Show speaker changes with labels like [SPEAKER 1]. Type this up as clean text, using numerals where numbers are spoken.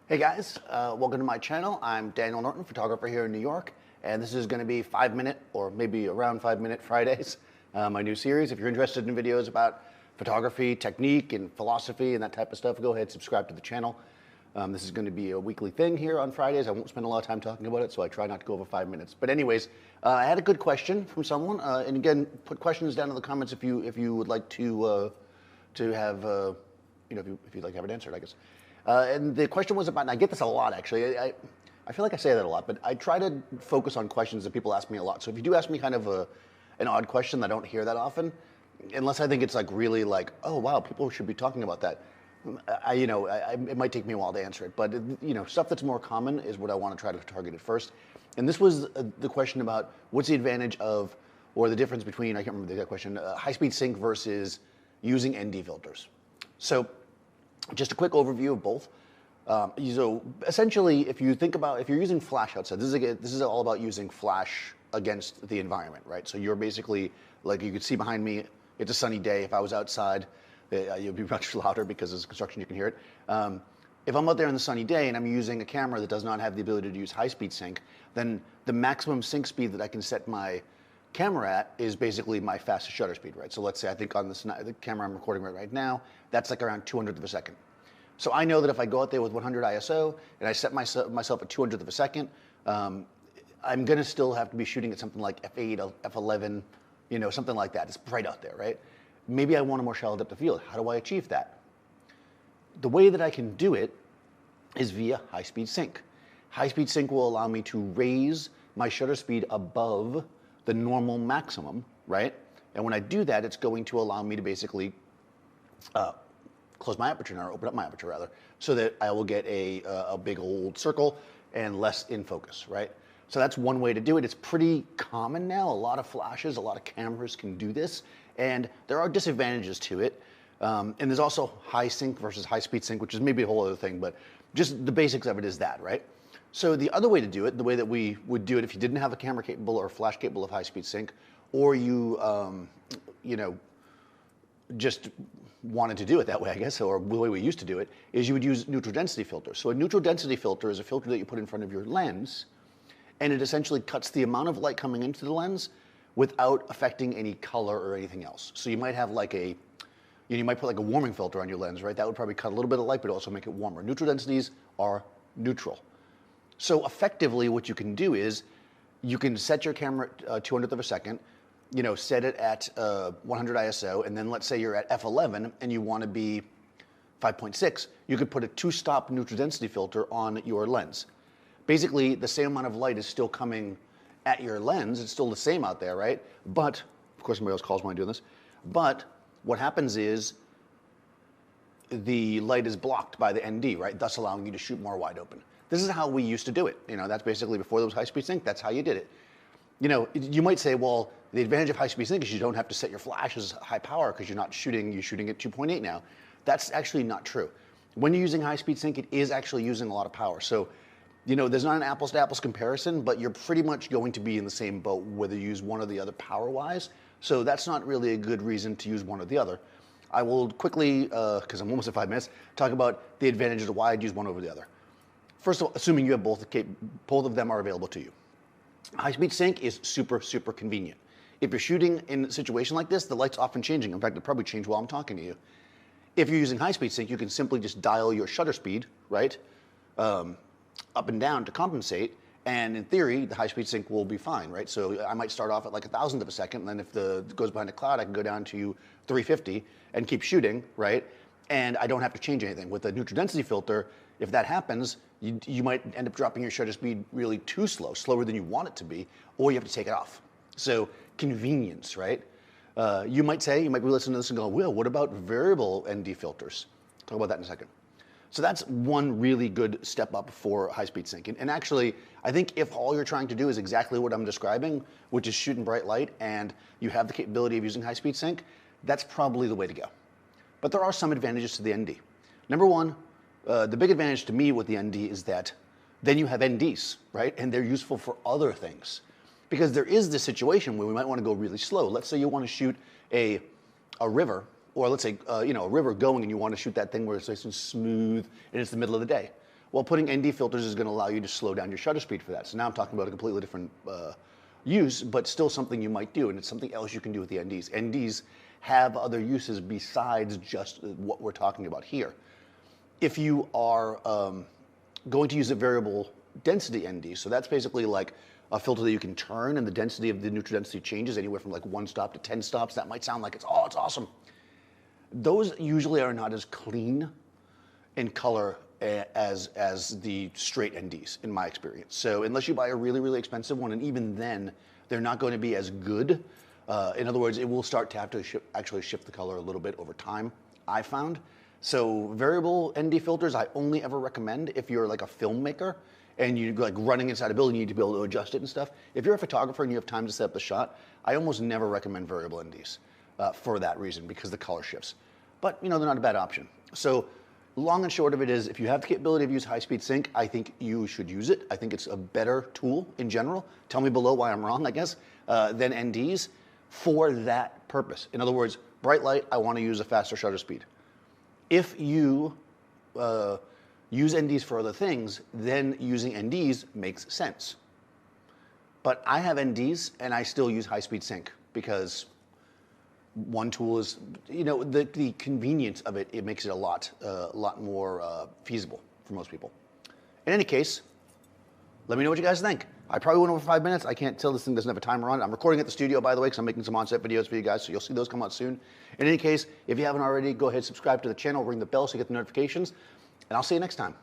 [SPEAKER 1] Hey guys, welcome to my channel. I'm Daniel Norton, photographer here in New York, and this is going to be 5-minute or maybe around 5-minute Fridays, my new series. If you're interested in videos about photography, technique, and philosophy and that type of stuff, go ahead and subscribe to the channel. This is going to be a weekly thing here on Fridays. I won't spend a lot of time talking about it, so I try not to go over 5 minutes. But anyways, I had a good question from someone, and again, put questions down in the comments if you would like to have if you'd like to have it answered, I guess. And the question was about, and I get this a lot actually, I feel like I say that a lot, but I try to focus on questions that people ask me a lot. So if you do ask me kind of an odd question that I don't hear that often, unless I think it's like really like, oh wow, people should be talking about that, it might take me a while to answer it. But stuff that's more common is what I want to try to target at first. And this was the question about what's the advantage of, or the difference between, I can't remember the exact question, high-speed sync versus using ND filters. So just a quick overview of both. So essentially, if you're using flash outside, this is all about using flash against the environment, right? So you're basically, like you could see behind me, it's a sunny day. If I was outside, you'd be much louder because there's construction, you can hear it. If I'm out there on the sunny day and I'm using a camera that does not have the ability to use high-speed sync, then the maximum sync speed that I can set my camera at is basically my fastest shutter speed, right? So let's say I think on the camera I'm recording right now, that's like around 200th of a second. So I know that if I go out there with 100 ISO and I set myself at 200th of a second, I'm gonna still have to be shooting at something like f8, f11, something like that. It's right out there, right? Maybe I want a more shallow depth of field. How do I achieve that? The way that I can do it is via high-speed sync. High-speed sync will allow me to raise my shutter speed above the normal maximum, right? And when I do that, it's going to allow me to basically close my aperture, or open up my aperture rather, so that I will get a big old circle and less in focus, right? So that's one way to do it. It's pretty common now. A lot of flashes, a lot of cameras can do this, and there are disadvantages to it. And there's also high sync versus high speed sync, which is maybe a whole other thing, but just the basics of it is that, right? So the other way to do it, the way that we would do it if you didn't have a camera capable or flash capable of high-speed sync, or you, just wanted to do it that way, I guess, or the way we used to do it, is you would use neutral density filters. So a neutral density filter is a filter that you put in front of your lens, and it essentially cuts the amount of light coming into the lens without affecting any color or anything else. So you might have like you might put like a warming filter on your lens, right? That would probably cut a little bit of light, but also make it warmer. Neutral densities are neutral. So effectively what you can do is you can set your camera at 200th of a second, set it at 100 ISO, and then let's say you're at f11 and you want to be 5.6, you could put a 2-stop neutral density filter on your lens. Basically, the same amount of light is still coming at your lens. It's still the same out there, right? But, of course, somebody else calls when I'm doing this. But what happens is the light is blocked by the ND, right? Thus allowing you to shoot more wide open. This is how we used to do it. That's basically before there was high-speed sync, that's how you did it. You might say, well, the advantage of high-speed sync is you don't have to set your flash as high power because you're shooting at 2.8 now. That's actually not true. When you're using high-speed sync, it is actually using a lot of power. So, there's not an apples-to-apples comparison, but you're pretty much going to be in the same boat whether you use one or the other power-wise. So that's not really a good reason to use one or the other. I will quickly, because I'm almost at 5 minutes, talk about the advantages of why I'd use one over the other. First of all, assuming you have both of them are available to you. High-speed sync is super, super convenient. If you're shooting in a situation like this, the light's often changing. In fact, it'll probably change while I'm talking to you. If you're using high-speed sync, you can simply just dial your shutter speed, right, up and down to compensate, and in theory, the high-speed sync will be fine, right? So I might start off at like 1,000th of a second, and then if it goes behind a cloud, I can go down to 350 and keep shooting, right? And I don't have to change anything. With a neutral density filter, if that happens, you might end up dropping your shutter speed really too slow, slower than you want it to be, or you have to take it off. So convenience, right? You might be listening to this and go, well, what about variable ND filters? Talk about that in a second. So that's one really good step up for high-speed sync. And actually, I think if all you're trying to do is exactly what I'm describing, which is shoot in bright light, and you have the capability of using high-speed sync, that's probably the way to go. But there are some advantages to the ND. Number one, the big advantage to me with the ND is that then you have NDs, right? And they're useful for other things. Because there is this situation where we might want to go really slow. Let's say you want to shoot a river, or let's say a river going and you want to shoot that thing where it's nice and smooth and it's the middle of the day. Well, putting ND filters is going to allow you to slow down your shutter speed for that. So now I'm talking about a completely different use, but still something you might do, and it's something else you can do with the NDs. NDs have other uses besides just what we're talking about here. If you are going to use a variable density ND, so that's basically like a filter that you can turn, and the density of the neutral density changes anywhere from like 1 stop to 10 stops. That might sound like it's awesome. Those usually are not as clean in color as the straight NDs, in my experience. So unless you buy a really, really expensive one, and even then, they're not going to be as good. In other words, it will start to have to actually shift the color a little bit over time, I found. So variable ND filters, I only ever recommend if you're like a filmmaker and you're like running inside a building, you need to be able to adjust it and stuff. If you're a photographer and you have time to set up the shot, I almost never recommend variable NDs for that reason, because the color shifts. But you know, they're not a bad option. So long and short of it is, if you have the capability of use high-speed sync, I think you should use it. I think it's a better tool in general. Tell me below why I'm wrong, I guess, than NDs for that purpose. In other words, bright light, I want to use a faster shutter speed. If you use NDs for other things, then using NDs makes sense. But I have NDs and I still use high-speed sync because one tool is, you know, the convenience of it, it makes it a lot more feasible for most people. In any case, let me know what you guys think. I probably went over 5 minutes. I can't tell, this thing doesn't have a timer on it. I'm recording at the studio, by the way, because I'm making some on-set videos for you guys, so you'll see those come out soon. In any case, if you haven't already, go ahead, subscribe to the channel, ring the bell so you get the notifications, and I'll see you next time.